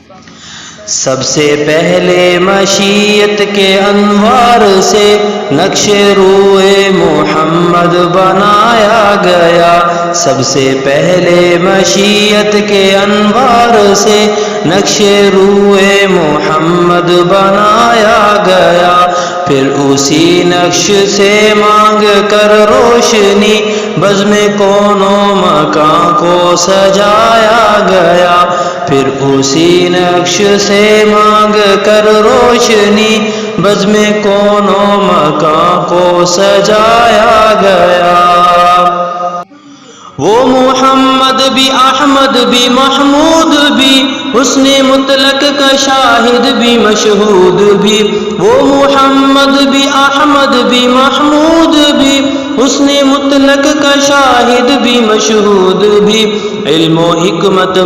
सबसे पहले मशीयत के अनवार से नक्शे रूए मोहम्मद बनाया गया। सबसे पहले मशीयत के अनवार से नक्शे रूए मोहम्मद बनाया गया। फिर उसी नक्श से मांग कर रोशनी बज़्म कौनो मकां को सजाया गया। फिर उसी नक्श से मांग कर रोशनी बज़्म कौनो मकां को सजाया गया। वो मोहम्मद भी अहमद भी महमूद भी हुस्ने मुतलक का शाहिद भी मशहूद भी। वो मोहम्मद भी अहमद भी महमूद भी हुस्ने मुतलक का शाहिद भी मशहूद भी। इल्म व हिकमत